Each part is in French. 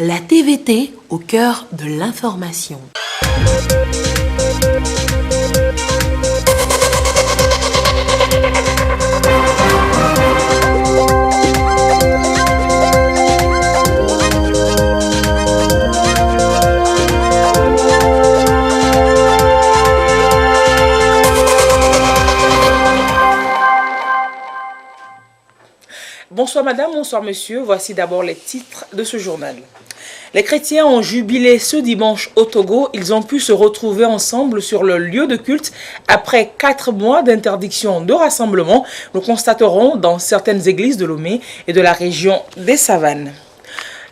La TVT au cœur de l'information. Bonsoir madame, bonsoir monsieur, voici d'abord les titres de ce journal. Les chrétiens ont jubilé ce dimanche au Togo, ils ont pu se retrouver ensemble sur le lieu de culte après 4 mois d'interdiction de rassemblement. Nous constaterons dans certaines églises de Lomé et de la région des Savanes.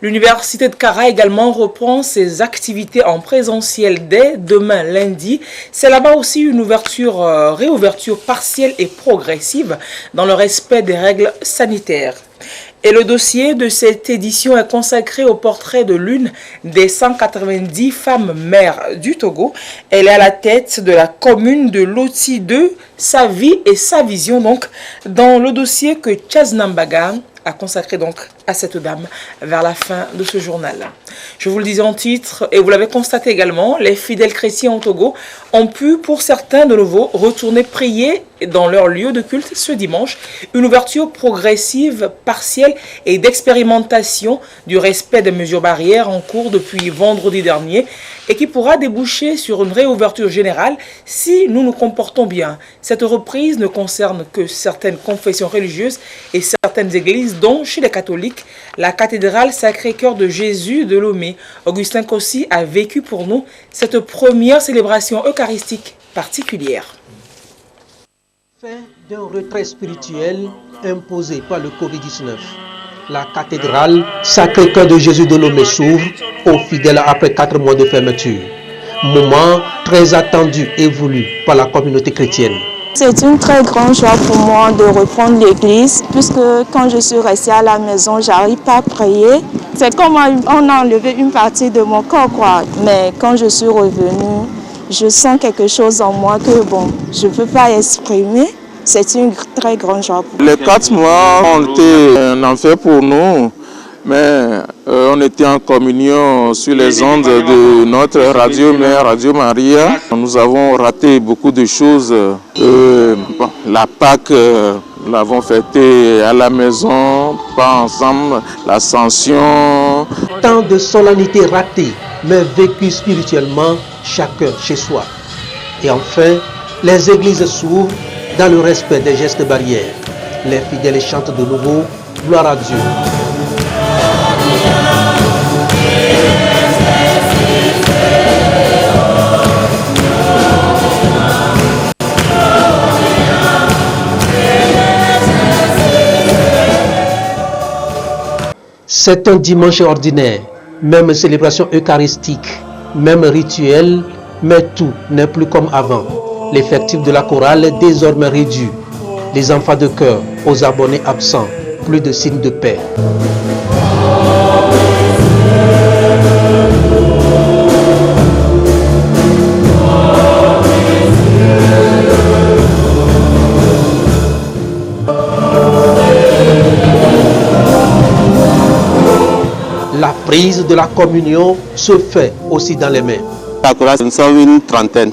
L'université de Kara également reprend ses activités en présentiel dès demain lundi. C'est là-bas aussi une réouverture partielle et progressive dans le respect des règles sanitaires. Et le dossier de cette édition est consacré au portrait de l'une des 190 femmes mères du Togo. Elle est à la tête de la commune de Loti 2, sa vie et sa vision donc dans le dossier que Tchaznambaga a consacré donc à cette dame vers la fin de ce journal. Je vous le disais en titre et vous l'avez constaté également, les fidèles chrétiens au Togo ont pu pour certains de nouveau retourner prier dans leur lieu de culte ce dimanche. Une ouverture progressive, partielle et d'expérimentation du respect des mesures barrières en cours depuis vendredi dernier et qui pourra déboucher sur une réouverture générale si nous nous comportons bien. Cette reprise ne concerne que certaines confessions religieuses et certaines églises, dont chez les catholiques, la cathédrale Sacré-Cœur de Jésus de Lomé. Augustin Kossi a vécu pour nous cette première célébration eucharistique particulière. Fin d'un retrait spirituel imposé par le Covid-19. La cathédrale Sacré-Cœur de Jésus de Lomé s'ouvre aux fidèles après 4 mois de fermeture. Moment très attendu et voulu par la communauté chrétienne. C'est une très grande joie pour moi de reprendre l'église, puisque quand je suis restée à la maison, j'arrive pas à prier. C'est comme on a enlevé une partie de mon corps, quoi. Mais quand je suis revenue, je sens quelque chose en moi que je ne peux pas exprimer. C'est une très grande joie pour moi. Les 4 mois ont été un enfer pour nous, mais on était en communion sur les ondes de notre radio mère, Radio Maria. Nous avons raté beaucoup de choses. La Pâque, nous l'avons fêtée à la maison, pas ensemble, l'Ascension. Tant de solennités ratées, mais vécues spirituellement, chacun chez soi. Et enfin, les églises s'ouvrent dans le respect des gestes barrières. Les fidèles chantent de nouveau « Gloire à Dieu ». C'est un dimanche ordinaire, même célébration eucharistique, même rituel, mais tout n'est plus comme avant. L'effectif de la chorale est désormais réduit. Les enfants de chœur aux abonnés absents, plus de signes de paix. La prise de la communion se fait aussi dans les mains. La chorale, nous sommes une trentaine.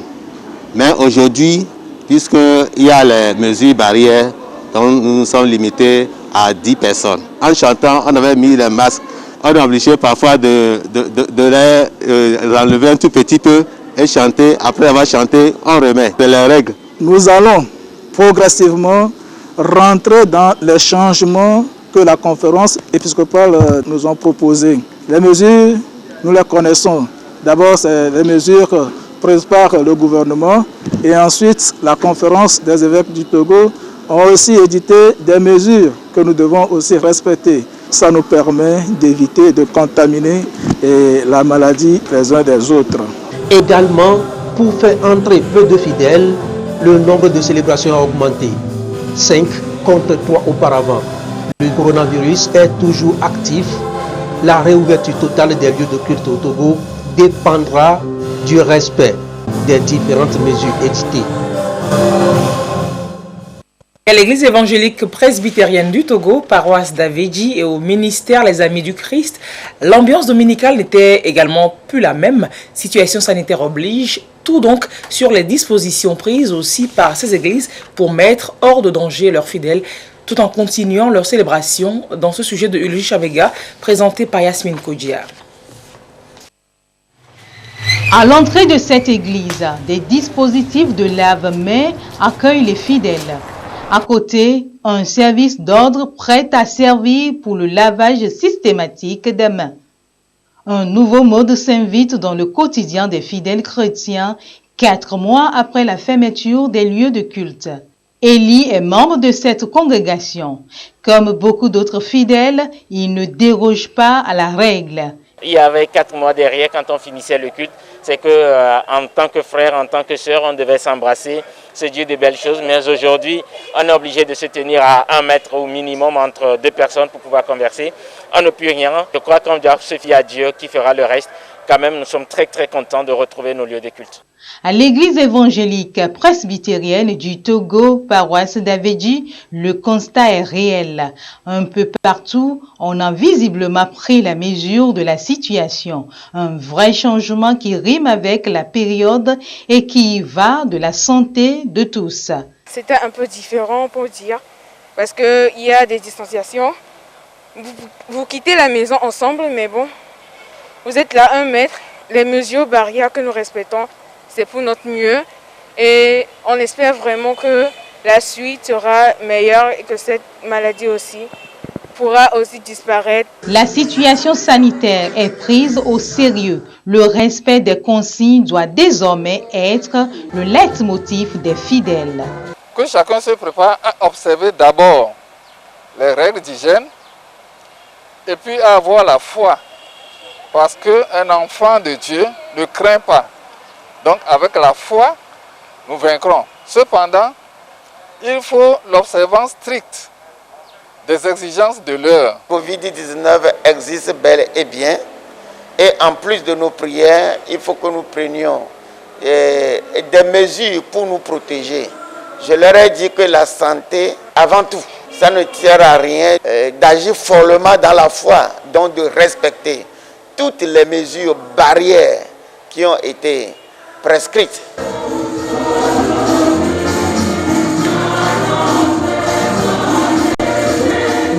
Mais aujourd'hui, puisqu'il y a les mesures barrières, donc nous nous sommes limités à 10 personnes. En chantant, on avait mis les masques. On est obligé parfois de les enlever un tout petit peu et chanter. Après avoir chanté, on remet. C'est les règles. Nous allons progressivement rentrer dans les changements que la conférence épiscopale nous a proposés. Les mesures, nous les connaissons. D'abord, c'est les mesures prises par le gouvernement et ensuite la conférence des évêques du Togo ont aussi édité des mesures que nous devons aussi respecter. Ça nous permet d'éviter de contaminer la maladie les uns des autres. Également, pour faire entrer peu de fidèles, le nombre de célébrations a augmenté. 5 contre 3 auparavant. Le coronavirus est toujours actif. La réouverture totale des lieux de culte au Togo dépendra du respect des différentes mesures éditées. À l'église évangélique presbytérienne du Togo, paroisse d'Avedji et au ministère Les Amis du Christ, l'ambiance dominicale n'était également plus la même. Situation sanitaire oblige, tout donc sur les dispositions prises aussi par ces églises pour mettre hors de danger leurs fidèles, tout en continuant leur célébration dans ce sujet de Ulrich Chavega, présenté par Yasmine Kodjia. À l'entrée de cette église, des dispositifs de lave-mains accueillent les fidèles. À côté, un service d'ordre prêt à servir pour le lavage systématique des mains. Un nouveau mode s'invite dans le quotidien des fidèles chrétiens 4 mois après la fermeture des lieux de culte. Élie est membre de cette congrégation. Comme beaucoup d'autres fidèles, il ne déroge pas à la règle. Il y avait 4 mois derrière quand on finissait le culte. C'est que en tant que frère, en tant que sœur, on devait s'embrasser. C'est Dieu de belles choses. Mais aujourd'hui, on est obligé de se tenir à 1 mètre au minimum entre 2 personnes pour pouvoir converser. On ne peut rien. Je crois qu'on doit se fier à Dieu qui fera le reste. Quand même, nous sommes très contents de retrouver nos lieux de culte. À l'église évangélique presbytérienne du Togo, paroisse d'Avedji, le constat est réel. Un peu partout, on a visiblement pris la mesure de la situation. Un vrai changement qui rime avec la période et qui y va de la santé de tous. C'était un peu différent pour dire, parce qu'il y a des distanciations. Vous quittez la maison ensemble, mais bon, vous êtes là 1 mètre. Les mesures barrières que nous respectons, c'est pour notre mieux et on espère vraiment que la suite sera meilleure et que cette maladie aussi pourra aussi disparaître. La situation sanitaire est prise au sérieux. Le respect des consignes doit désormais être le leitmotiv des fidèles. Que chacun se prépare à observer d'abord les règles d'hygiène et puis à avoir la foi. Parce qu'un enfant de Dieu ne craint pas. Donc avec la foi, nous vaincrons. Cependant, il faut l'observance stricte des exigences de l'heure. Covid-19 existe bel et bien. Et en plus de nos prières, il faut que nous prenions des mesures pour nous protéger. Je leur ai dit que la santé, avant tout, ça ne sert à rien d'agir follement dans la foi, donc de respecter toutes les mesures barrières qui ont été prescrites.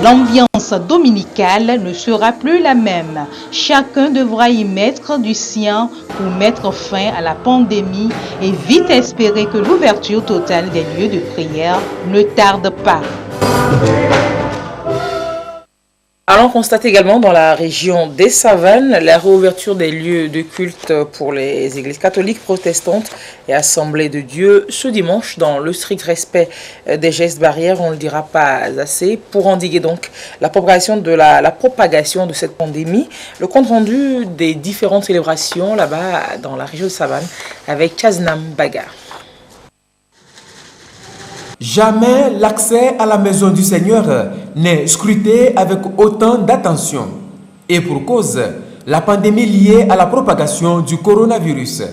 L'ambiance dominicale ne sera plus la même. Chacun devra y mettre du sien pour mettre fin à la pandémie et vite espérer que l'ouverture totale des lieux de prière ne tarde pas. Allons constater également dans la région des Savanes la réouverture des lieux de culte pour les églises catholiques, protestantes et assemblées de Dieu ce dimanche dans le strict respect des gestes barrières, on ne le dira pas assez, pour endiguer donc la propagation de cette pandémie. Le compte rendu des différentes célébrations là-bas dans la région de Savane avec Chaznam Bagar. Jamais l'accès à la maison du Seigneur n'est scruté avec autant d'attention. Et pour cause, la pandémie liée à la propagation du coronavirus.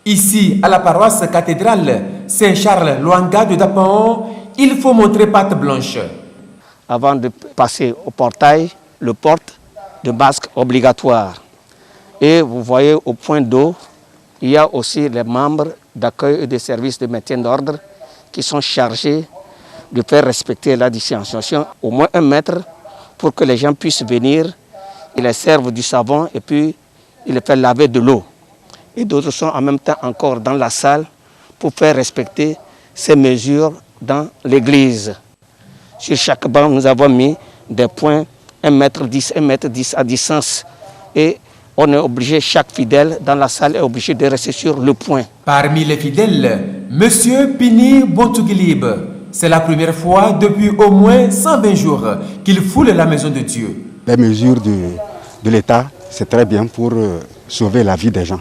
Ici, à la paroisse cathédrale Saint-Charles Luanga de Dapaon, il faut montrer patte blanche. Avant de passer au portail, le porte de masque obligatoire. Et vous voyez au point d'eau, il y a aussi les membres d'accueil et de services de maintien d'ordre qui sont chargés de faire respecter la distanciation au moins 1 mètre pour que les gens puissent venir. Ils les servent du savon et puis ils les font laver de l'eau. Et d'autres sont en même temps encore dans la salle pour faire respecter ces mesures dans l'église. Sur chaque banc, nous avons mis des points 1 mètre 10 à distance. Et on est obligé, chaque fidèle dans la salle est obligé de rester sur le point. Parmi les fidèles, M. Pini Bontugilib, c'est la première fois depuis au moins 120 jours qu'il foule la maison de Dieu. Les mesures de l'État, c'est très bien pour sauver la vie des gens.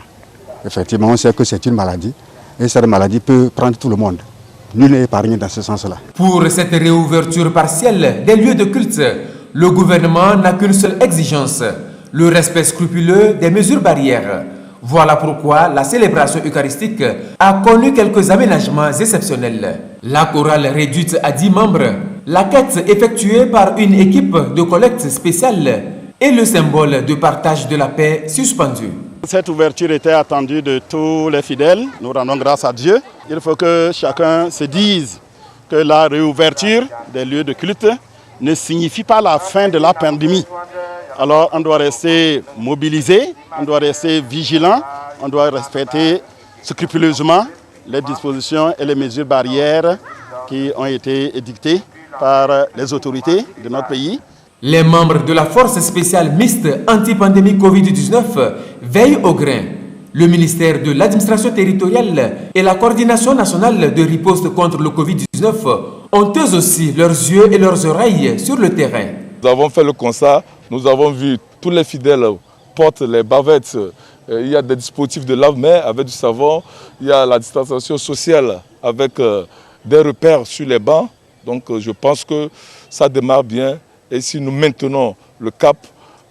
Effectivement, on sait que c'est une maladie et cette maladie peut prendre tout le monde. Nul n'est épargné dans ce sens-là. Pour cette réouverture partielle des lieux de culte, le gouvernement n'a qu'une seule exigence, le respect scrupuleux des mesures barrières. Voilà pourquoi la célébration eucharistique a connu quelques aménagements exceptionnels. La chorale réduite à 10 membres, la quête effectuée par une équipe de collecte spéciale et le symbole de partage de la paix suspendu. Cette ouverture était attendue de tous les fidèles. Nous rendons grâce à Dieu. Il faut que chacun se dise que la réouverture des lieux de culte ne signifie pas la fin de la pandémie. Alors on doit rester mobilisé, on doit rester vigilant, on doit respecter scrupuleusement les dispositions et les mesures barrières qui ont été édictées par les autorités de notre pays. Les membres de la force spéciale mixte anti-pandémie Covid-19 veillent au grain. Le ministère de l'administration territoriale et la coordination nationale de riposte contre le Covid-19 ont eux aussi leurs yeux et leurs oreilles sur le terrain. Nous avons fait le constat, nous avons vu tous les fidèles portent les bavettes. Il y a des dispositifs de lave-mains avec du savon, il y a la distanciation sociale avec des repères sur les bancs. Donc je pense que ça démarre bien et si nous maintenons le cap,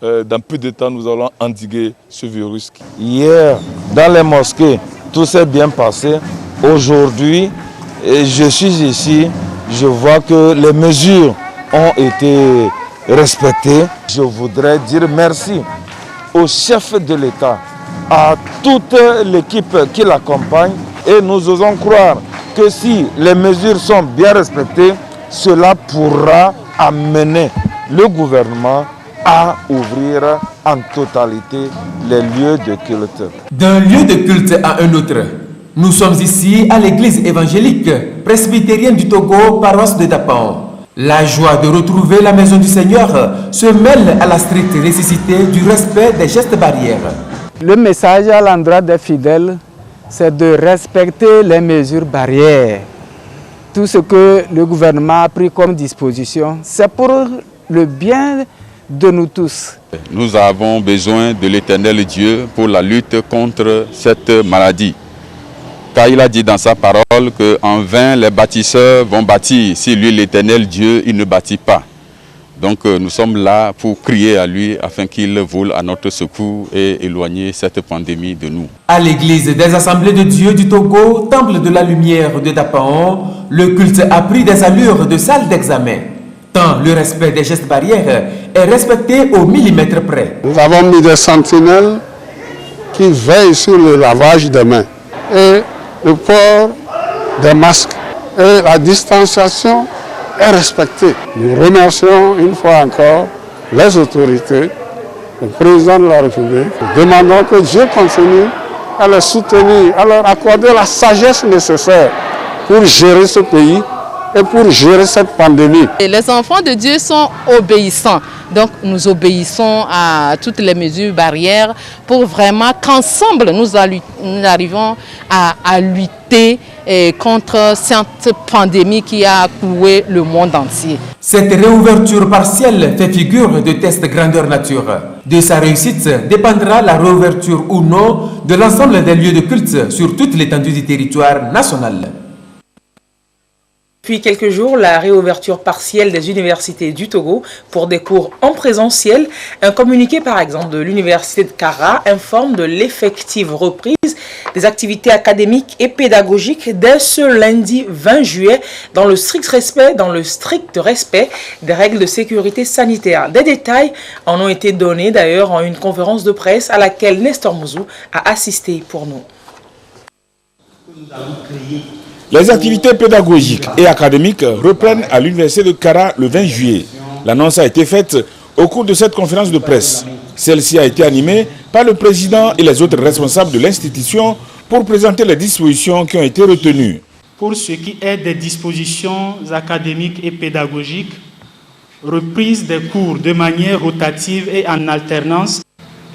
dans peu de temps nous allons endiguer ce virus. Hier, dans les mosquées, tout s'est bien passé. Aujourd'hui, je suis ici, je vois que les mesures ont été respectées. Je voudrais dire merci au chef de l'État, à toute l'équipe qui l'accompagne et nous osons croire que si les mesures sont bien respectées, cela pourra amener le gouvernement à ouvrir en totalité les lieux de culte. D'un lieu de culte à un autre, nous sommes ici à l'église évangélique presbytérienne du Togo, paroisse de Dapaon. La joie de retrouver la maison du Seigneur se mêle à la stricte nécessité du respect des gestes barrières. Le message à l'endroit des fidèles, c'est de respecter les mesures barrières. Tout ce que le gouvernement a pris comme disposition, c'est pour le bien de nous tous. Nous avons besoin de l'Éternel Dieu pour la lutte contre cette maladie. Car il a dit dans sa parole qu'en vain les bâtisseurs vont bâtir. Si lui, l'Éternel Dieu, il ne bâtit pas. Donc nous sommes là pour crier à lui afin qu'il vole à notre secours et éloigner cette pandémie de nous. À l'église des Assemblées de Dieu du Togo, temple de la lumière de Dapaon, le culte a pris des allures de salle d'examen. Tant le respect des gestes barrières est respecté au millimètre près. Nous avons mis des sentinelles qui veillent sur le lavage des mains et le port des masques et la distanciation est respectée. Nous remercions une fois encore les autorités, le président de la République. Nous demandons que Dieu continue à les soutenir, à leur accorder la sagesse nécessaire pour gérer ce pays et pour gérer cette pandémie. Et les enfants de Dieu sont obéissants. Donc nous obéissons à toutes les mesures barrières pour vraiment qu'ensemble nous arrivons à lutter contre cette pandémie qui a cloué le monde entier. Cette réouverture partielle fait figure de test grandeur nature. De sa réussite dépendra la réouverture ou non de l'ensemble des lieux de culte sur toute l'étendue du territoire national. Depuis quelques jours, la réouverture partielle des universités du Togo pour des cours en présentiel. Un communiqué, par exemple, de l'université de Kara informe de l'effective reprise des activités académiques et pédagogiques dès ce lundi 20 juillet dans le strict respect des règles de sécurité sanitaire. Des détails en ont été donnés d'ailleurs en une conférence de presse à laquelle Nestor Mouzou a assisté pour nous. Les activités pédagogiques et académiques reprennent à l'université de Kara le 20 juillet. L'annonce a été faite au cours de cette conférence de presse. Celle-ci a été animée par le président et les autres responsables de l'institution pour présenter les dispositions qui ont été retenues. Pour ce qui est des dispositions académiques et pédagogiques, reprise des cours de manière rotative et en alternance,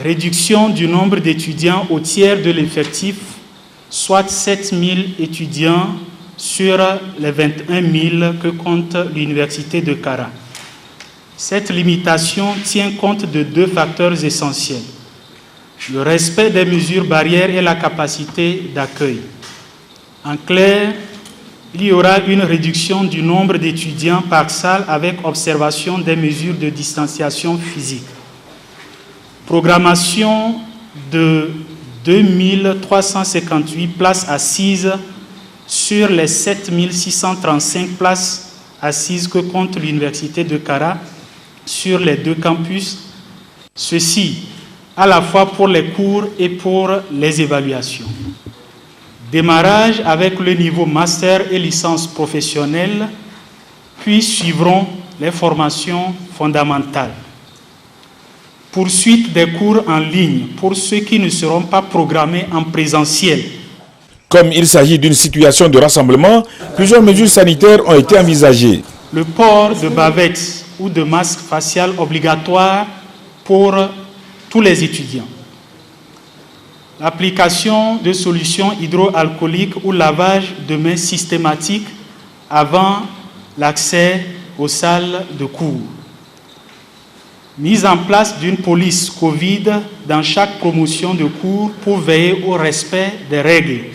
réduction du nombre d'étudiants au tiers de l'effectif, soit 7 000 étudiants sur les 21 000 que compte l'université de Kara. Cette limitation tient compte de deux facteurs essentiels: le respect des mesures barrières et la capacité d'accueil. En clair, il y aura une réduction du nombre d'étudiants par salle avec observation des mesures de distanciation physique. Programmation de 2358 places assises sur les 7635 places assises que compte l'Université de Kara sur les 2 campus, ceci à la fois pour les cours et pour les évaluations. Démarrage avec le niveau master et licence professionnelle, puis suivront les formations fondamentales. Poursuite des cours en ligne pour ceux qui ne seront pas programmés en présentiel. Comme il s'agit d'une situation de rassemblement, plusieurs mesures sanitaires ont été envisagées. Le port de bavettes ou de masques facial obligatoire pour tous les étudiants. L'application de solutions hydroalcooliques ou lavage de mains systématique avant l'accès aux salles de cours. Mise en place d'une police Covid dans chaque promotion de cours pour veiller au respect des règles.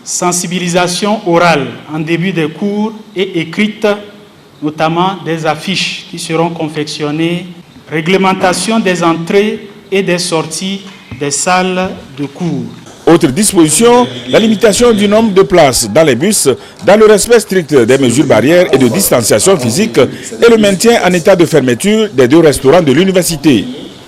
Sensibilisation orale en début des cours et écrite, notamment des affiches qui seront confectionnées. Réglementation des entrées et des sorties des salles de cours. Autre disposition, la limitation du nombre de places dans les bus dans le respect strict des mesures barrières et de distanciation physique et le maintien en état de fermeture des 2 restaurants de l'université.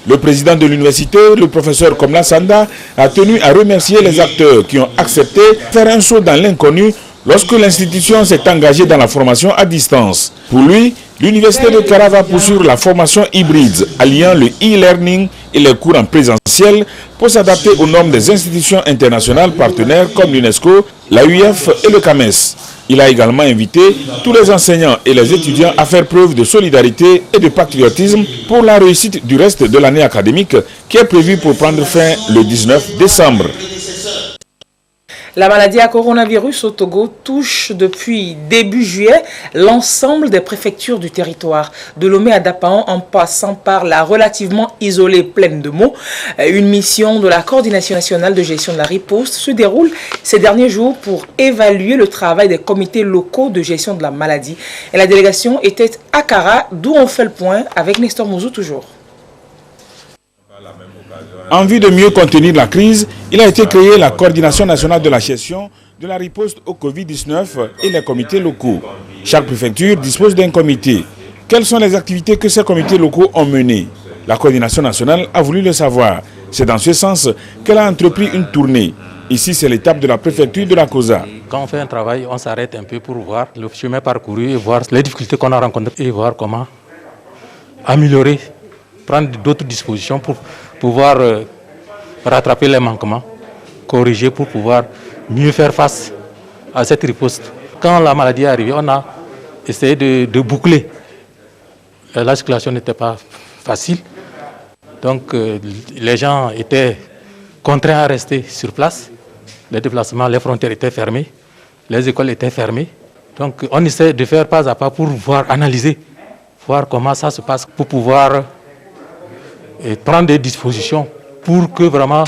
Le président de l'université, le professeur Komla Sanda, a tenu à remercier les acteurs qui ont accepté de faire un saut dans l'inconnu lorsque l'institution s'est engagée dans la formation à distance. Pour lui, l'université de Kara va poursuivre la formation hybride, alliant le e-learning et les cours en présentiel pour s'adapter aux normes des institutions internationales partenaires comme l'UNESCO, la UF et le CAMES. Il a également invité tous les enseignants et les étudiants à faire preuve de solidarité et de patriotisme pour la réussite du reste de l'année académique qui est prévue pour prendre fin le 19 décembre. La maladie à coronavirus au Togo touche depuis début juillet l'ensemble des préfectures du territoire, de Lomé à Dapaon en passant par la relativement isolée Plaine de Meaux. Une mission de la Coordination nationale de gestion de la riposte se déroule ces derniers jours pour évaluer le travail des comités locaux de gestion de la maladie. Et la délégation était à Kara, d'où on fait le point avec Nestor Mouzou toujours. En vue de mieux contenir la crise, il a été créé la Coordination nationale de la gestion de la riposte au Covid-19 et les comités locaux. Chaque préfecture dispose d'un comité. Quelles sont les activités que ces comités locaux ont menées? La Coordination nationale a voulu le savoir. C'est dans ce sens qu'elle a entrepris une tournée. Ici, c'est l'étape de la préfecture de la COSA. Quand on fait un travail, on s'arrête un peu pour voir le chemin parcouru et voir les difficultés qu'on a rencontrées et voir comment améliorer, prendre d'autres dispositions pour pouvoir rattraper les manquements, corriger pour pouvoir mieux faire face à cette riposte. Quand la maladie est arrivée, on a essayé de boucler. La circulation n'était pas facile, donc les gens étaient contraints à rester sur place. Les déplacements, les frontières étaient fermées, les écoles étaient fermées. Donc on essaie de faire pas à pas pour voir, analyser, voir comment ça se passe, pour pouvoir prendre des dispositions pour que vraiment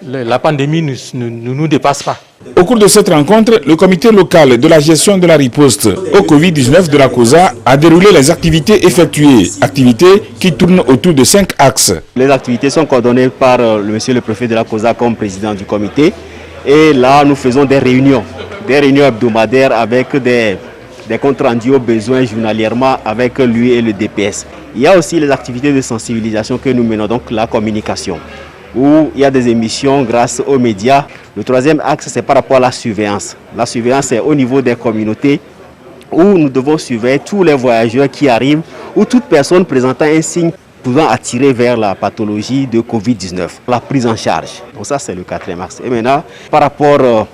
la pandémie ne nous dépasse pas. Au cours de cette rencontre, le comité local de la gestion de la riposte au Covid-19 de la COSA a déroulé les activités effectuées, activités qui tournent autour de 5 axes. Les activités sont coordonnées par monsieur le préfet de la COSA comme président du comité. Et là, nous faisons des réunions hebdomadaires avec des comptes rendus aux besoins journalièrement avec lui et le DPS. Il y a aussi les activités de sensibilisation que nous menons, donc la communication, où il y a des émissions grâce aux médias. Le troisième axe, c'est par rapport à la surveillance. La surveillance est au niveau des communautés où nous devons surveiller tous les voyageurs qui arrivent ou toute personne présentant un signe pouvant attirer vers la pathologie de Covid-19. La prise en charge. Donc ça, c'est le quatrième axe. Et maintenant, par rapport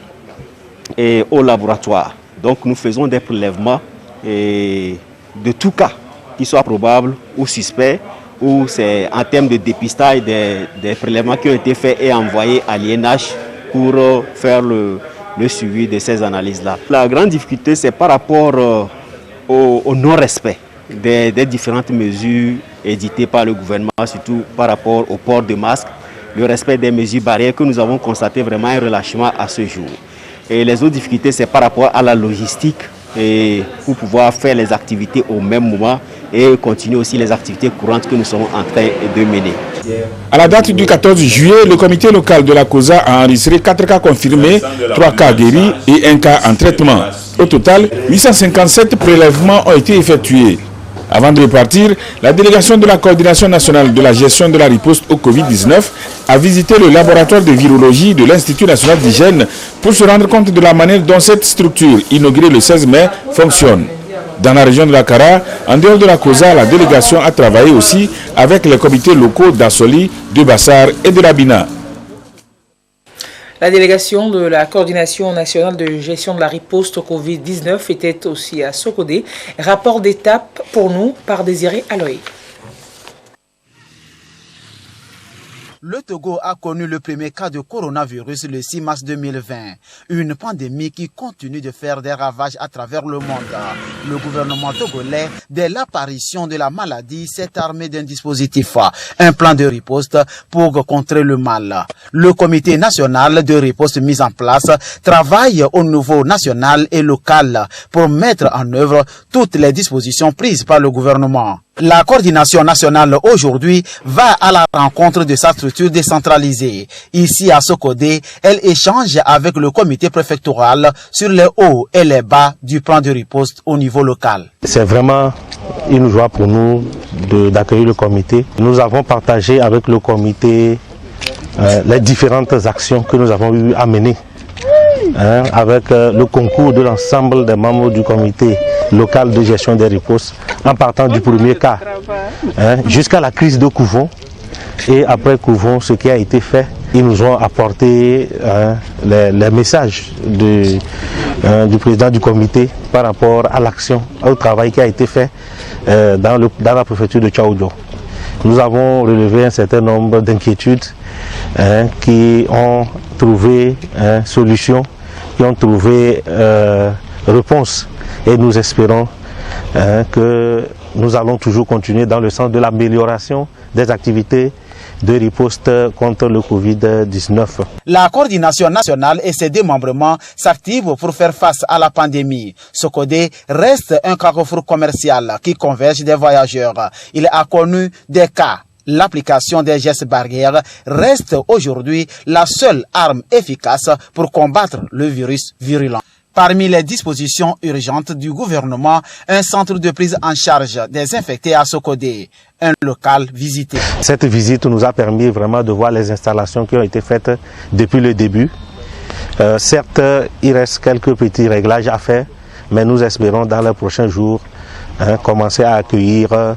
au laboratoire, donc nous faisons des prélèvements de tout cas qui soit probable ou suspect, ou c'est en termes de dépistage des prélèvements qui ont été faits et envoyés à l'INH pour faire le suivi de ces analyses-là. La grande difficulté, c'est par rapport au non-respect des différentes mesures éditées par le gouvernement, surtout par rapport au port de masque, le respect des mesures barrières que nous avons constaté vraiment un relâchement à ce jour. Et les autres difficultés, c'est par rapport à la logistique et pour pouvoir faire les activités au même moment et continuer aussi les activités courantes que nous sommes en train de mener. À la date du 14 juillet, le comité local de la COSA a enregistré 4 cas confirmés, 3 cas guéris et 1 cas en traitement. Au total, 857 prélèvements ont été effectués. Avant de repartir, la délégation de la Coordination nationale de la gestion de la riposte au Covid-19 a visité le laboratoire de virologie de l'Institut national d'hygiène pour se rendre compte de la manière dont cette structure, inaugurée le 16 mai, fonctionne. Dans la région de la Kara, en dehors de la COSA, la délégation a travaillé aussi avec les comités locaux d'Assoli, de Bassar et de Labina. La délégation de la Coordination nationale de gestion de la riposte au Covid-19 était aussi à Sokodé. Rapport d'étape pour nous par Désiré Aloï. Le Togo a connu le premier cas de coronavirus le 6 mars 2020, une pandémie qui continue de faire des ravages à travers le monde. Le gouvernement togolais, dès l'apparition de la maladie, s'est armé d'un dispositif, un plan de riposte pour contrer le mal. Le comité national de riposte mis en place travaille au niveau national et local pour mettre en œuvre toutes les dispositions prises par le gouvernement. La coordination nationale aujourd'hui va à la rencontre de sa structure décentralisée. Ici à Sokodé, elle échange avec le comité préfectoral sur les hauts et les bas du plan de riposte au niveau local. C'est vraiment une joie pour nous d'accueillir le comité. Nous avons partagé avec le comité les différentes actions que nous avons eu à mener. Avec le concours de l'ensemble des membres du comité local de gestion des ripostes, en partant du premier cas jusqu'à la crise de Kouvon. Et après Kouvon, ce qui a été fait, ils nous ont apporté les messages du président du comité par rapport à l'action, au travail qui a été fait dans la préfecture de Tchaoudjo. Nous avons relevé un certain nombre d'inquiétudes qui ont trouvé solution, qui ont trouvé réponse. Et nous espérons que nous allons toujours continuer dans le sens de l'amélioration des activités de riposte contre le Covid-19. La coordination nationale et ses démembrements s'activent pour faire face à la pandémie. Sokodé reste un carrefour commercial qui converge des voyageurs. Il a connu des cas. L'application des gestes barrières reste aujourd'hui la seule arme efficace pour combattre le virus virulent. Parmi les dispositions urgentes du gouvernement, un centre de prise en charge des infectés à Sokodé, un local visité. Cette visite nous a permis vraiment de voir les installations qui ont été faites depuis le début. Certes, il reste quelques petits réglages à faire, mais nous espérons dans les prochains jours commencer à accueillir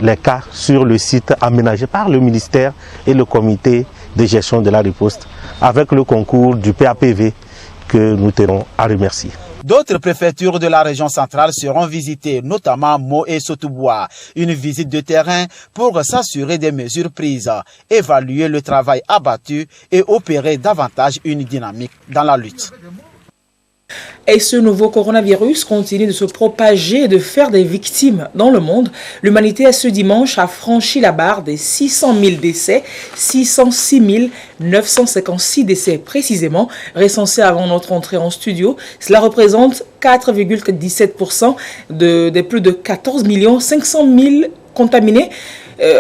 les cas sur le site aménagé par le ministère et le comité de gestion de la riposte avec le concours du PAPV que nous tenons à remercier. D'autres préfectures de la région centrale seront visitées, notamment Mo et Sotouboua. Une visite de terrain pour s'assurer des mesures prises, évaluer le travail abattu et opérer davantage une dynamique dans la lutte. Et ce nouveau coronavirus continue de se propager et de faire des victimes dans le monde. L'humanité, ce dimanche, a franchi la barre des 600 000 décès, 606 956 décès précisément, recensés avant notre entrée en studio. Cela représente 4,17% des plus de 14 500 000 contaminés.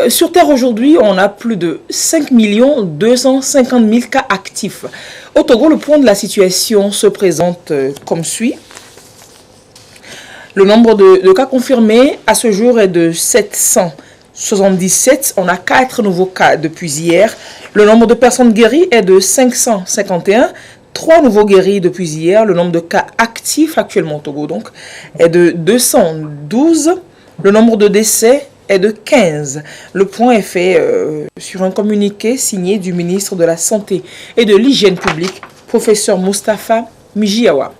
Sur Terre aujourd'hui, on a plus de 5 250 000 cas actifs. Au Togo, le point de la situation se présente comme suit. Le nombre de cas confirmés à ce jour est de 777. On a 4 nouveaux cas depuis hier. Le nombre de personnes guéries est de 551. 3 nouveaux guéris depuis hier. Le nombre de cas actifs actuellement au Togo donc est de 212. Le nombre de décès est de 15. Le point est fait sur un communiqué signé du ministre de la Santé et de l'Hygiène publique, professeur Moustapha Mijiawa.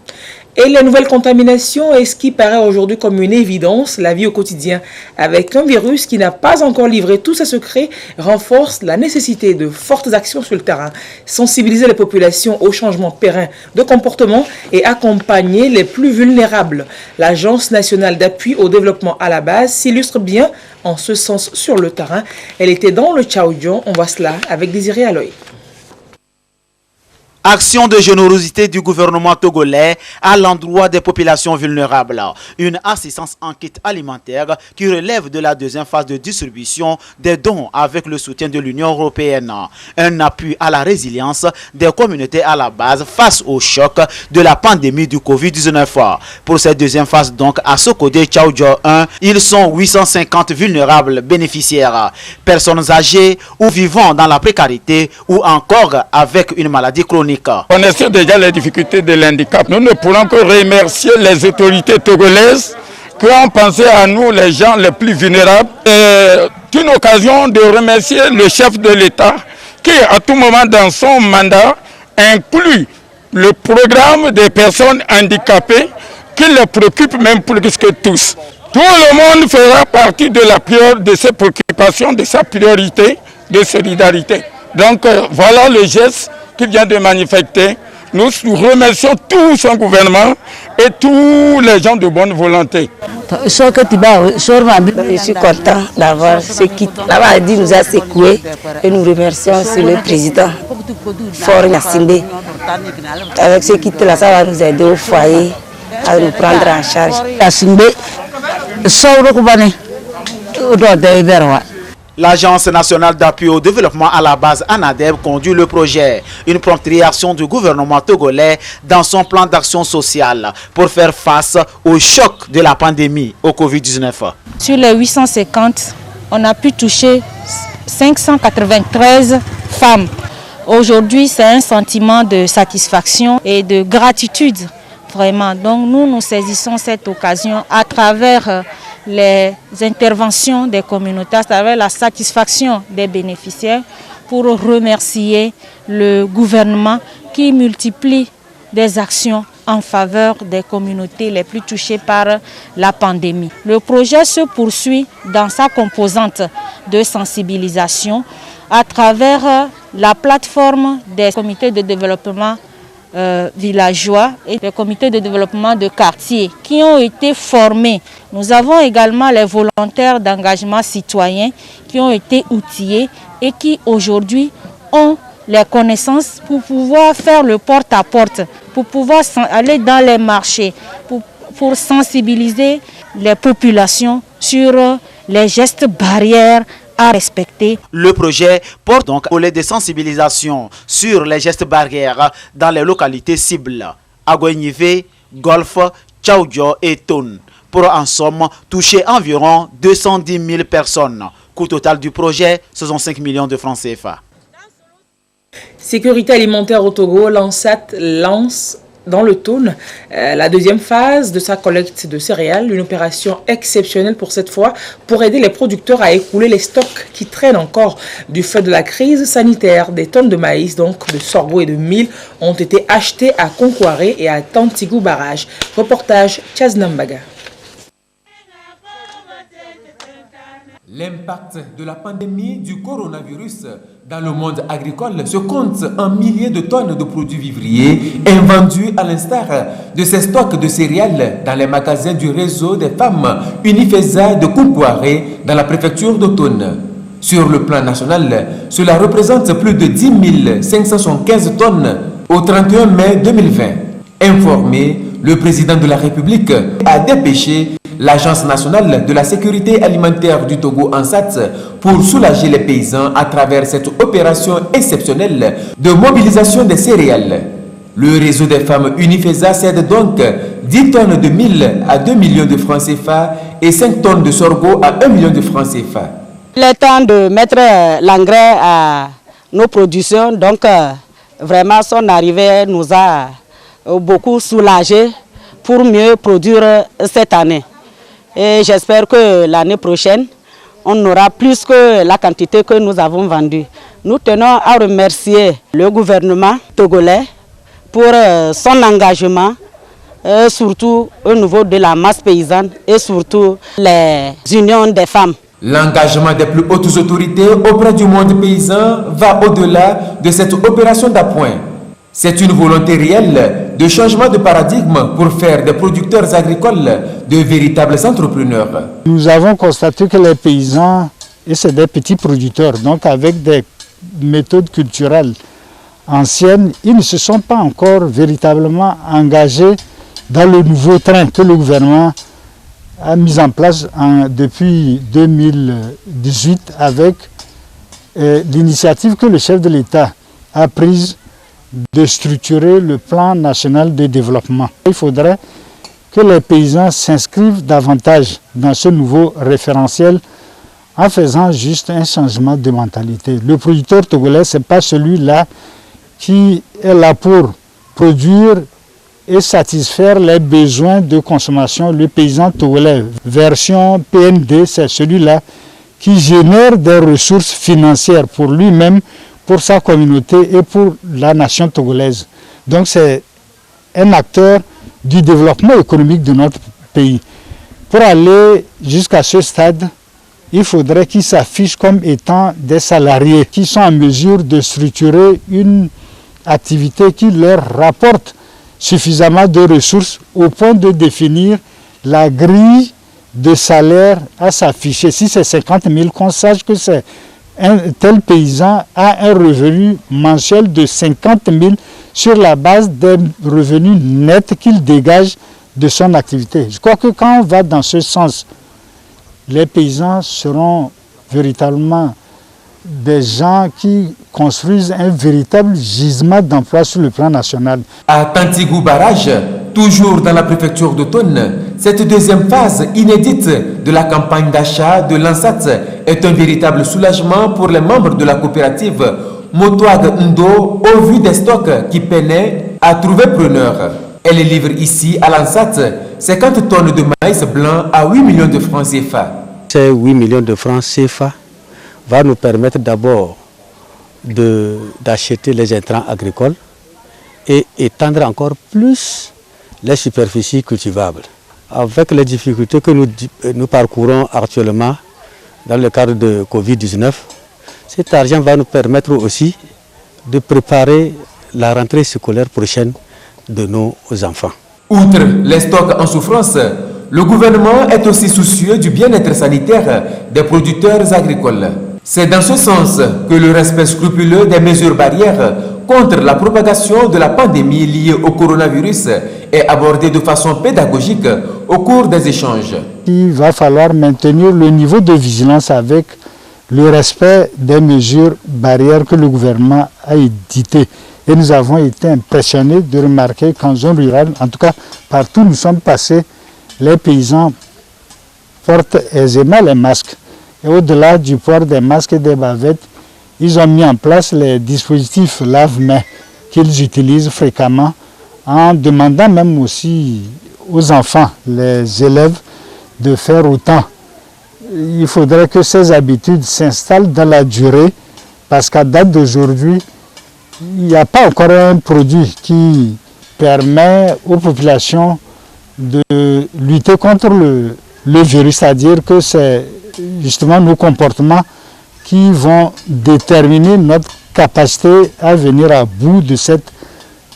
Et les nouvelles contaminations est ce qui paraît aujourd'hui comme une évidence, la vie au quotidien avec un virus qui n'a pas encore livré tous ses secrets renforce la nécessité de fortes actions sur le terrain, sensibiliser les populations aux changements pérennes de comportement et accompagner les plus vulnérables. L'Agence nationale d'appui au développement à la base s'illustre bien en ce sens sur le terrain. Elle était dans le Tchaoudjon, on voit cela avec Désiré Aloï. Action de générosité du gouvernement togolais à l'endroit des populations vulnérables. Une assistance en kit alimentaire qui relève de la deuxième phase de distribution des dons avec le soutien de l'Union européenne. Un appui à la résilience des communautés à la base face au choc de la pandémie du Covid-19. Pour cette deuxième phase donc à Sokodé Tchaoudjo 1, ils sont 850 vulnérables bénéficiaires. Personnes âgées ou vivant dans la précarité ou encore avec une maladie chronique. Connaissant déjà les difficultés de l'handicap, nous ne pourrons que remercier les autorités togolaises qui ont pensé à nous, les gens les plus vulnérables. C'est une occasion de remercier le chef de l'État qui, à tout moment dans son mandat, inclut le programme des personnes handicapées qui les préoccupe même plus que tous. Tout le monde fera partie de ses préoccupations, de sa priorité de solidarité. Donc voilà le geste qu'il vient de manifester. Nous remercions tout son gouvernement et tous les gens de bonne volonté. Je suis content d'avoir ce kit. La maladie nous a secoué et nous remercions aussi le président Faure Gnassingbé. Avec ce kit-là, ça va nous aider au foyer à nous prendre en charge. L'Agence nationale d'appui au développement à la base ANADEB conduit le projet, une prompte réaction du gouvernement togolais dans son plan d'action sociale pour faire face au choc de la pandémie au Covid-19. Sur les 850, on a pu toucher 593 femmes. Aujourd'hui, c'est un sentiment de satisfaction et de gratitude, vraiment. Donc nous saisissons cette occasion à travers les interventions des communautés, à travers la satisfaction des bénéficiaires pour remercier le gouvernement qui multiplie des actions en faveur des communautés les plus touchées par la pandémie. Le projet se poursuit dans sa composante de sensibilisation à travers la plateforme des comités de développement villageois et les comités de développement de quartier qui ont été formés. Nous avons également les volontaires d'engagement citoyen qui ont été outillés et qui aujourd'hui ont les connaissances pour pouvoir faire le porte-à-porte, pour pouvoir aller dans les marchés, pour sensibiliser les populations sur les gestes barrières à respecter. Le projet porte donc au volet de sensibilisation sur les gestes barrières dans les localités cibles, Agoignivé, Golf, Tchaoudjo et Tone, pour en somme toucher environ 210 000 personnes. Coût total du projet, 65 millions de francs CFA. Sécurité alimentaire au Togo, l'ANSAT lance dans le Tone la deuxième phase de sa collecte de céréales, une opération exceptionnelle pour cette fois pour aider les producteurs à écouler les stocks qui traînent encore du fait de la crise sanitaire. Des tonnes de maïs, donc de sorgho et de mil, ont été achetées à Konkwaré et à Tantigou Barrage. Reportage Chaznambaga. L'impact de la pandémie du coronavirus dans le monde agricole se compte en milliers de tonnes de produits vivriers invendus à l'instar de ces stocks de céréales dans les magasins du réseau des femmes Unifesa de Konkwaré dans la préfecture d'Otone. Sur le plan national, cela représente plus de 10 575 tonnes au 31 mai 2020. Informé, le président de la République a dépêché l'Agence nationale de la sécurité alimentaire du Togo ANSAT pour soulager les paysans à travers cette opération exceptionnelle de mobilisation des céréales. Le réseau des femmes Unifesa cède donc 10 tonnes de mil à 2 millions de francs CFA et 5 tonnes de sorgho à 1 million de francs CFA. Il est temps de mettre l'engrais à nos productions, donc vraiment son arrivée nous a beaucoup soulagés pour mieux produire cette année. Et j'espère que l'année prochaine, on aura plus que la quantité que nous avons vendue. Nous tenons à remercier le gouvernement togolais pour son engagement, surtout au niveau de la masse paysanne et surtout les unions des femmes. L'engagement des plus hautes autorités auprès du monde paysan va au-delà de cette opération d'appoint. C'est une volonté réelle de changement de paradigme pour faire des producteurs agricoles de véritables entrepreneurs. Nous avons constaté que les paysans, et c'est des petits producteurs, donc avec des méthodes culturelles anciennes, ils ne se sont pas encore véritablement engagés dans le nouveau train que le gouvernement a mis en place depuis 2018 avec l'initiative que le chef de l'État a prise de structurer le plan national de développement. Il faudrait que les paysans s'inscrivent davantage dans ce nouveau référentiel en faisant juste un changement de mentalité. Le producteur togolais, ce n'est pas celui-là qui est là pour produire et satisfaire les besoins de consommation. Le paysan togolais, version PND, c'est celui-là qui génère des ressources financières pour lui-même, pour sa communauté et pour la nation togolaise. Donc c'est un acteur du développement économique de notre pays. Pour aller jusqu'à ce stade, il faudrait qu'ils s'affichent comme étant des salariés qui sont en mesure de structurer une activité qui leur rapporte suffisamment de ressources au point de définir la grille de salaire à s'afficher. Si c'est 50 000, qu'on sache que c'est un tel paysan a un revenu mensuel de 50 000 sur la base des revenus nets qu'il dégage de son activité. Je crois que quand on va dans ce sens, les paysans seront véritablement des gens qui construisent un véritable gisement d'emploi sur le plan national. À Tantigou Barrage, toujours dans la préfecture d'Automne, cette deuxième phase inédite de la campagne d'achat de l'ANSAT est un véritable soulagement pour les membres de la coopérative Motoag Ndo au vu des stocks qui peinaient à trouver preneur. Elle livre ici à l'ANSAT 50 tonnes de maïs blanc à 8 millions de francs CFA. Ces 8 millions de francs CFA va nous permettre d'abord d'acheter les intrants agricoles et étendre encore plus les superficies cultivables. Avec les difficultés que nous parcourons actuellement dans le cadre de Covid-19, cet argent va nous permettre aussi de préparer la rentrée scolaire prochaine de nos enfants. Outre les stocks en souffrance, le gouvernement est aussi soucieux du bien-être sanitaire des producteurs agricoles. C'est dans ce sens que le respect scrupuleux des mesures barrières contre la propagation de la pandémie liée au coronavirus est abordé de façon pédagogique au cours des échanges. Il va falloir maintenir le niveau de vigilance avec le respect des mesures barrières que le gouvernement a éditées. Et nous avons été impressionnés de remarquer qu'en zone rurale, en tout cas partout où nous sommes passés, les paysans portent aisément les masques. Et au-delà du port des masques et des bavettes, ils ont mis en place les dispositifs lave-mains qu'ils utilisent fréquemment, en demandant même aussi aux enfants, les élèves, de faire autant. Il faudrait que ces habitudes s'installent dans la durée, parce qu'à date d'aujourd'hui, il n'y a pas encore un produit qui permet aux populations de lutter contre le virus, c'est-à-dire que c'est justement nos comportements qui vont déterminer notre capacité à venir à bout de cette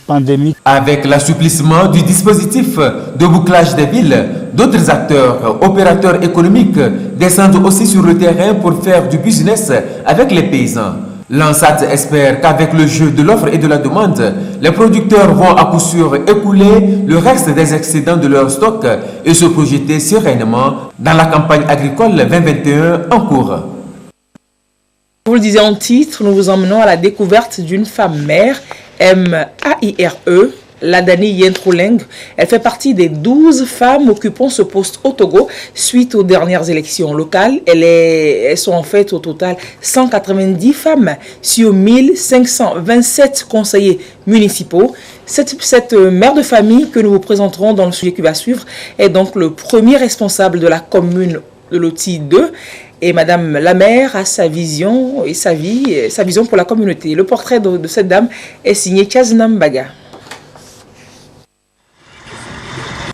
pandémie. Avec l'assouplissement du dispositif de bouclage des villes, d'autres acteurs, opérateurs économiques descendent aussi sur le terrain pour faire du business avec les paysans. L'ANSAT espère qu'avec le jeu de l'offre et de la demande, les producteurs vont à coup sûr écouler le reste des excédents de leur stock et se projeter sereinement dans la campagne agricole 2021 en cours. Vous le disiez en titre, nous vous emmenons à la découverte d'une femme mère, M-A-I-R-E, Ladani Yentrouleng. Elle fait partie des 12 femmes occupant ce poste au Togo suite aux dernières élections locales. Elles sont en fait au total 190 femmes sur 1527 conseillers municipaux. Cette mère de famille que nous vous présenterons dans le sujet qui va suivre est donc le premier responsable de la commune de Loti 2. Et Madame la maire a sa vision et sa vision pour la communauté. Le portrait de cette dame est signé Chaznam Baga.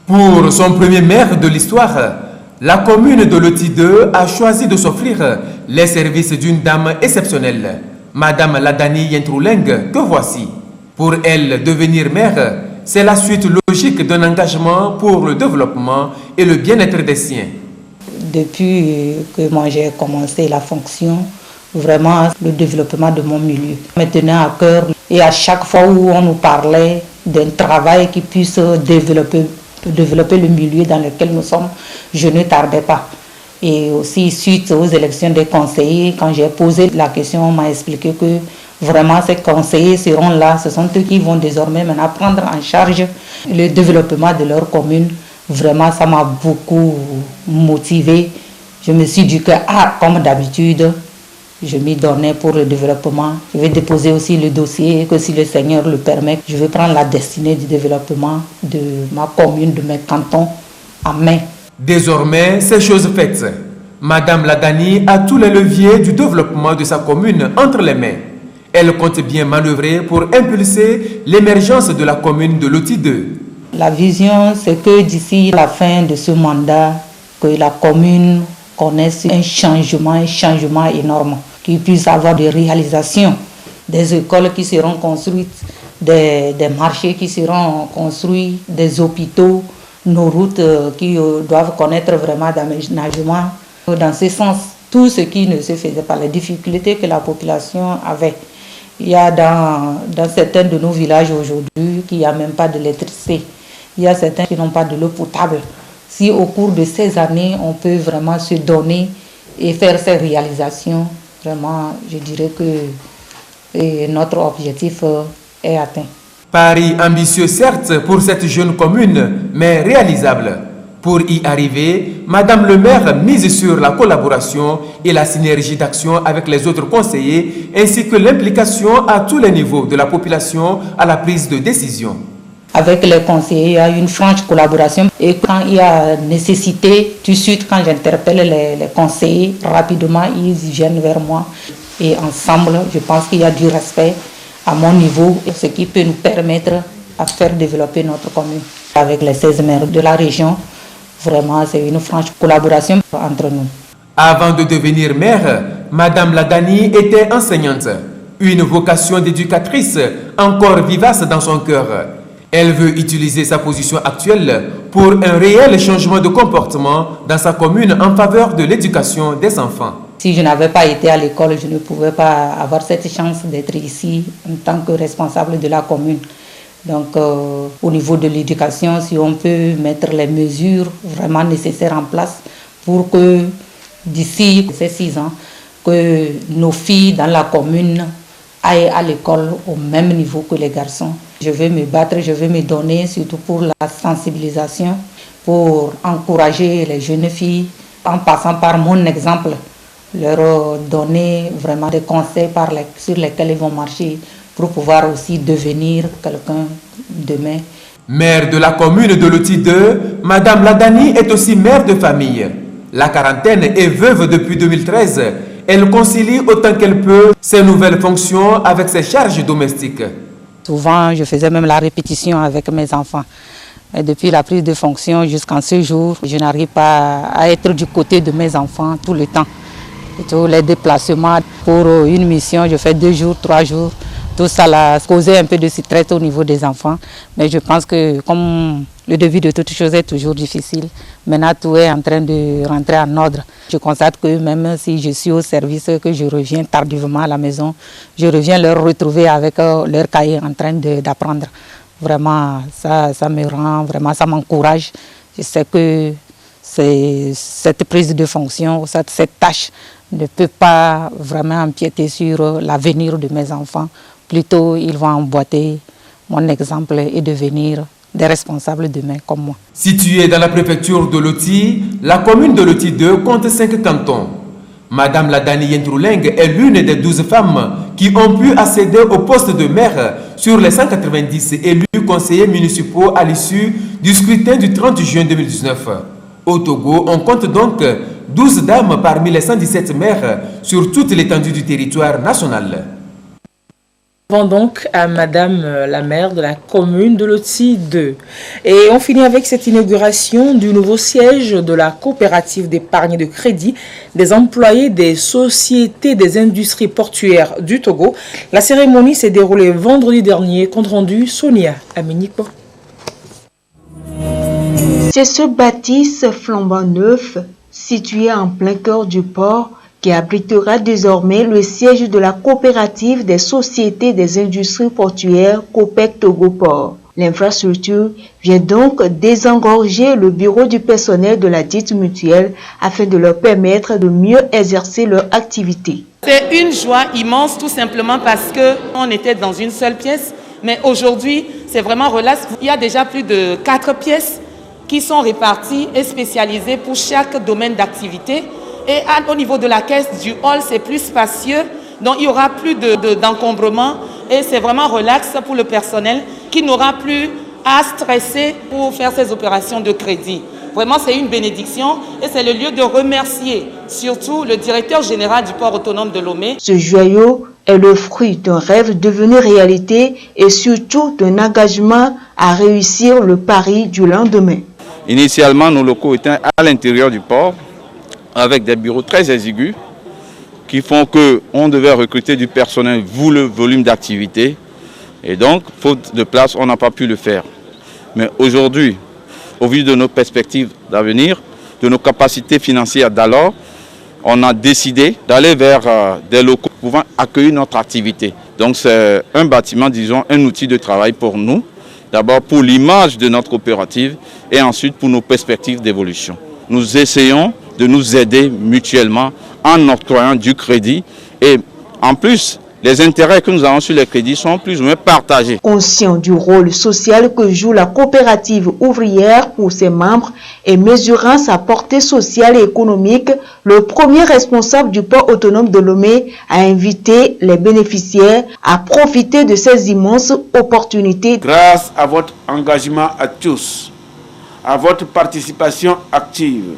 Pour son premier maire de l'histoire, la commune de Loti 2 a choisi de s'offrir les services d'une dame exceptionnelle, Madame Ladani Yentrouleng, que voici. Pour elle, devenir maire, c'est la suite logique d'un engagement pour le développement et le bien-être des siens. Depuis que moi j'ai commencé la fonction, vraiment le développement de mon milieu. Me tenait à cœur et à chaque fois où on nous parlait d'un travail qui puisse développer le milieu dans lequel nous sommes, je ne tardais pas. Et aussi suite aux élections des conseillers, quand j'ai posé la question, on m'a expliqué que vraiment ces conseillers seront là, ce sont eux qui vont désormais maintenant prendre en charge le développement de leur commune. Vraiment, ça m'a beaucoup motivée. Je me suis dit que, comme d'habitude, je m'y donnais pour le développement. Je vais déposer aussi le dossier, que si le Seigneur le permet, je vais prendre la destinée du développement de ma commune, de mes cantons en main. Désormais, c'est chose faite. Madame Ladani a tous les leviers du développement de sa commune entre les mains. Elle compte bien manœuvrer pour impulser l'émergence de la commune de Loti 2. La vision, c'est que d'ici la fin de ce mandat, que la commune connaisse un changement énorme, qu'il puisse avoir des réalisations, des écoles qui seront construites, des marchés qui seront construits, des hôpitaux, nos routes qui doivent connaître vraiment d'aménagement. Dans ce sens, tout ce qui ne se faisait pas, les difficultés que la population avait. Il y a dans certains de nos villages aujourd'hui qu'il n'y a même pas d'électricité. Il y a certains qui n'ont pas de l'eau potable. Si au cours de ces années, on peut vraiment se donner et faire ces réalisations, vraiment, je dirais que notre objectif est atteint. Pari ambitieux certes pour cette jeune commune, mais réalisable. Pour y arriver, Madame le maire mise sur la collaboration et la synergie d'action avec les autres conseillers, ainsi que l'implication à tous les niveaux de la population à la prise de décision. Avec les conseillers, il y a une franche collaboration. Et quand il y a nécessité, tout de suite, quand j'interpelle les conseillers, rapidement, ils viennent vers moi. Et ensemble, je pense qu'il y a du respect à mon niveau, ce qui peut nous permettre à faire développer notre commune. Avec les 16 maires de la région, vraiment, c'est une franche collaboration entre nous. Avant de devenir maire, Madame Ladani était enseignante. Une vocation d'éducatrice encore vivace dans son cœur. Elle veut utiliser sa position actuelle pour un réel changement de comportement dans sa commune en faveur de l'éducation des enfants. Si je n'avais pas été à l'école, je ne pouvais pas avoir cette chance d'être ici en tant que responsable de la commune. Donc, au niveau de l'éducation, si on peut mettre les mesures vraiment nécessaires en place pour que d'ici ces 6 ans, que nos filles dans la commune aillent à l'école au même niveau que les garçons. Je vais me battre, je vais me donner, surtout pour la sensibilisation, pour encourager les jeunes filles, en passant par mon exemple, leur donner vraiment des conseils sur lesquels ils vont marcher pour pouvoir aussi devenir quelqu'un demain. Maire de la commune de Loti 2, Madame Ladani est aussi mère de famille. La quarantaine est veuve depuis 2013. Elle concilie autant qu'elle peut ses nouvelles fonctions avec ses charges domestiques. Souvent, je faisais même la répétition avec mes enfants. Et depuis la prise de fonction jusqu'en ce jour, je n'arrive pas à être du côté de mes enfants tout le temps. Et tous les déplacements pour une mission, je fais 2 jours, 3 jours. Tout ça a causé un peu de stress au niveau des enfants. Mais je pense que comme le début de toute chose est toujours difficile, maintenant tout est en train de rentrer en ordre. Je constate que même si je suis au service, que je reviens tardivement à la maison, je reviens leur retrouver avec leur cahier en train d'apprendre. Vraiment, ça me rend, vraiment, ça m'encourage. Je sais que cette prise de fonction, cette tâche ne peut pas vraiment empiéter sur l'avenir de mes enfants. Plutôt, ils vont emboîter mon exemple et devenir des responsables demain comme moi. Située dans la préfecture de Loti, la commune de Loti 2 compte 5 cantons. Madame Ladani Yendrouleng est l'une des 12 femmes qui ont pu accéder au poste de maire sur les 190 élus conseillers municipaux à l'issue du scrutin du 30 juin 2019. Au Togo, on compte donc 12 dames parmi les 117 maires sur toute l'étendue du territoire national. Donc à Madame la maire de la commune de Loti 2. Et on finit avec cette inauguration du nouveau siège de la coopérative d'épargne et de crédit des employés des sociétés des industries portuaires du Togo. La cérémonie s'est déroulée vendredi dernier, compte rendu Sonia Aminiko. C'est ce bâtisse flambant neuf, situé en plein cœur du port, qui abritera désormais le siège de la coopérative des sociétés des industries portuaires Copec Togo Port. L'infrastructure vient donc désengorger le bureau du personnel de la dite mutuelle afin de leur permettre de mieux exercer leur activité. C'est une joie immense tout simplement parce qu'on était dans une seule pièce, mais aujourd'hui c'est vraiment relax. Il y a déjà plus de 4 pièces qui sont réparties et spécialisées pour chaque domaine d'activité. Et au niveau de la caisse du hall, c'est plus spacieux, donc il n'y aura plus d'encombrement et c'est vraiment relax pour le personnel qui n'aura plus à stresser pour faire ses opérations de crédit. Vraiment, c'est une bénédiction et c'est le lieu de remercier surtout le directeur général du port autonome de Lomé. Ce joyau est le fruit d'un rêve devenu réalité et surtout d'un engagement à réussir le pari du lendemain. Initialement, nos locaux étaient à l'intérieur du port avec des bureaux très exigus qui font qu'on devait recruter du personnel vu le volume d'activité. Et donc, faute de place, on n'a pas pu le faire. Mais aujourd'hui, au vu de nos perspectives d'avenir, de nos capacités financières d'alors, on a décidé d'aller vers des locaux pouvant accueillir notre activité. Donc c'est un bâtiment, disons, un outil de travail pour nous. D'abord pour l'image de notre coopérative et ensuite pour nos perspectives d'évolution. Nous essayons de nous aider mutuellement en octroyant du crédit et en plus, les intérêts que nous avons sur les crédits sont plus ou moins partagés. Conscient du rôle social que joue la coopérative ouvrière pour ses membres et mesurant sa portée sociale et économique, le premier responsable du port autonome de Lomé a invité les bénéficiaires à profiter de ces immenses opportunités. Grâce à votre engagement à tous, à votre participation active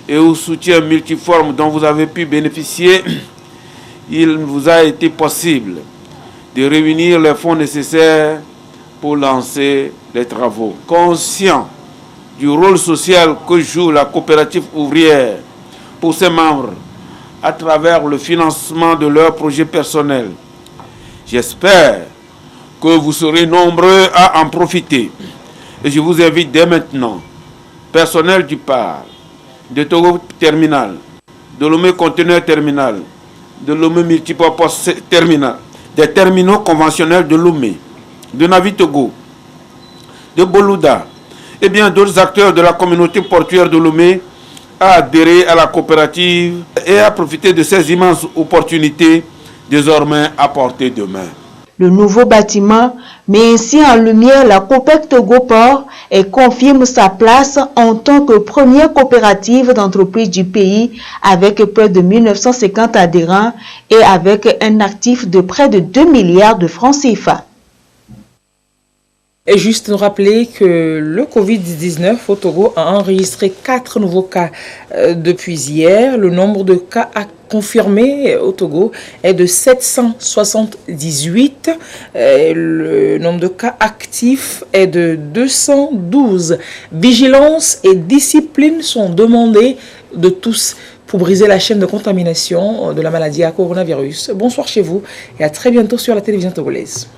et au soutien multiforme dont vous avez pu bénéficier, il vous a été possible de réunir les fonds nécessaires pour lancer les travaux. Conscient du rôle social que joue la coopérative ouvrière pour ses membres à travers le financement de leurs projets personnels, j'espère que vous serez nombreux à en profiter. Et je vous invite dès maintenant, personnel du PAR, de Togo Terminal, de Lomé Conteneur Terminal, de Lomé Multipurpose Terminal, des terminaux conventionnels de Lomé, de Navi Togo, de Boluda et bien d'autres acteurs de la communauté portuaire de Lomé à adhérer à la coopérative et à profiter de ces immenses opportunités désormais à portée de main. Le nouveau bâtiment met ainsi en lumière la Copec Togo Port et confirme sa place en tant que première coopérative d'entreprise du pays avec près de 1950 adhérents et avec un actif de près de 2 milliards de francs CFA. Et juste nous rappeler que le Covid-19 au Togo a enregistré 4 nouveaux cas depuis hier. Le nombre de cas confirmés au Togo est de 778. Le nombre de cas actifs est de 212. Vigilance et discipline sont demandées de tous pour briser la chaîne de contamination de la maladie à coronavirus. Bonsoir chez vous et à très bientôt sur la télévision togolaise.